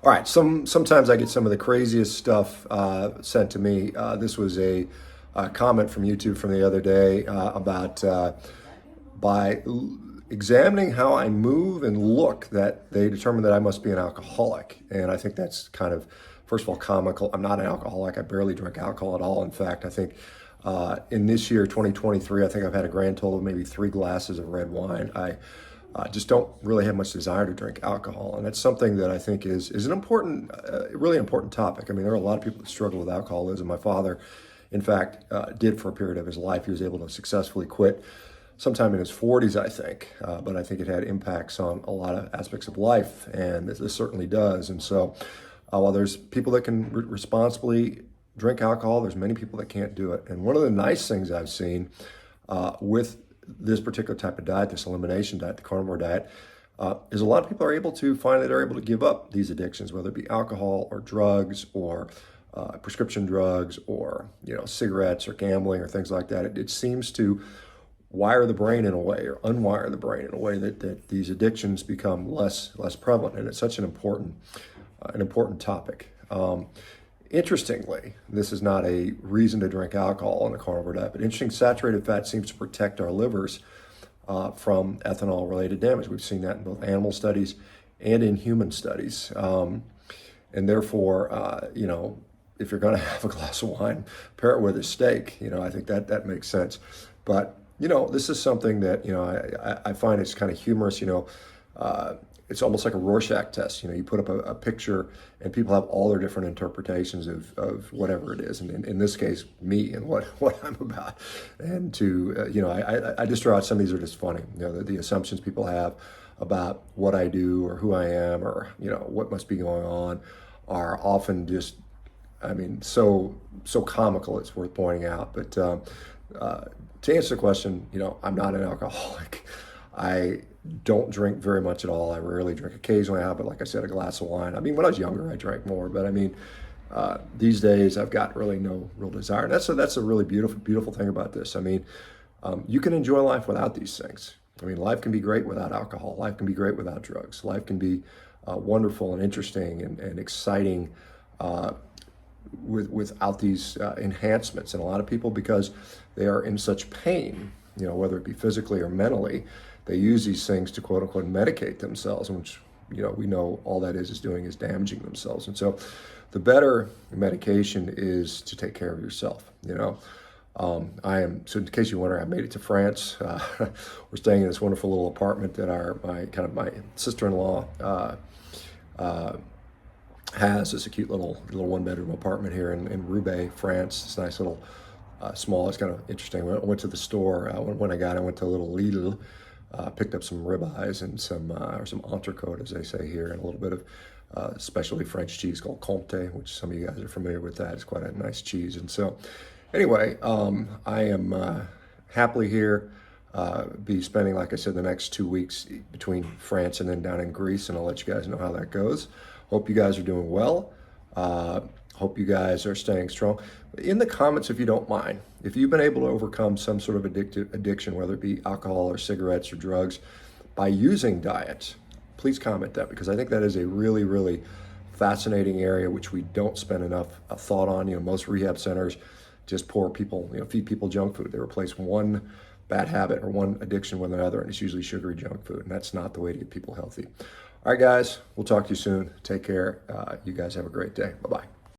All right, sometimes I get some of the craziest stuff sent to me. This was a comment from YouTube from the other day about by examining how I move and look, that they determined that I must be an alcoholic. And I think that's kind of, first of all, comical. I'm not an alcoholic. I barely drink alcohol at all. In fact, I think in this year, 2023, I think I've had a grand total of maybe 3 glasses of red wine. I just don't really have much desire to drink alcohol. And that's something that I think is an important, really important topic. I mean, there are a lot of people that struggle with alcoholism. My father, in fact, did for a period of his life. He was able to successfully quit sometime in his 40s, I think. But I think it had impacts on a lot of aspects of life, and this certainly does. And so while there's people that can responsibly drink alcohol, there's many people that can't do it. And one of the nice things I've seen with this particular type of diet, this elimination diet, the carnivore diet, is a lot of people are able to find that they're able to give up these addictions, whether it be alcohol or drugs or prescription drugs or cigarettes or gambling or things like that. It seems to wire the brain in a way, or unwire the brain in a way that these addictions become less prevalent, and it's such an important topic. Interestingly, this is not a reason to drink alcohol in a carnivore diet, but interesting, saturated fat seems to protect our livers from ethanol-related damage. We've seen that in both animal studies and in human studies. And therefore, if you're going to have a glass of wine, pair it with a steak. I think that makes sense. But this is something that I find it's kind of humorous. It's almost like a Rorschach test. You put up a picture and people have all their different interpretations of whatever it is. And in this case, me and what I'm about. And I just draw out some of these are just funny. The assumptions people have about what I do or who I am or, what must be going on are often just, so comical it's worth pointing out. But to answer the question, I'm not an alcoholic. I don't drink very much at all. I rarely drink. Occasionally I have, but like I said, a glass of wine. When I was younger, I drank more, but these days I've got really no real desire. And that's a really beautiful thing about this. You can enjoy life without these things. Life can be great without alcohol. Life can be great without drugs. Life can be wonderful and interesting and exciting without these enhancements. And a lot of people, because they are in such pain, whether it be physically or mentally, they use these things to quote unquote medicate themselves, which we know all that is doing is damaging themselves. And so the better medication is to take care of yourself. So in case you wonder, I made it to France. We're staying in this wonderful little apartment that my sister-in-law has. It's a cute little 1-bedroom apartment here in Roubaix, France. It's a nice little small. It's kind of interesting. I went to the store when I went to a little Lidl, picked up some ribeyes and some entrecôte, as they say here, and a little bit of specialty French cheese called Comté, which some of you guys are familiar with. That it's quite a nice cheese. And so anyway, I am happily here. Be spending, like I said, the next 2 weeks between France and then down in Greece, and I'll let you guys know how that goes. Hope you guys are doing well. Hope you guys are staying strong. In the comments, if you don't mind, if you've been able to overcome some sort of addiction, whether it be alcohol or cigarettes or drugs, by using diet, please comment that, because I think that is a really, really fascinating area which we don't spend enough thought on. Most rehab centers just feed people junk food. They replace one bad habit or one addiction with another, and it's usually sugary junk food, and that's not the way to get people healthy. All right, guys, we'll talk to you soon. Take care. You guys have a great day. Bye-bye.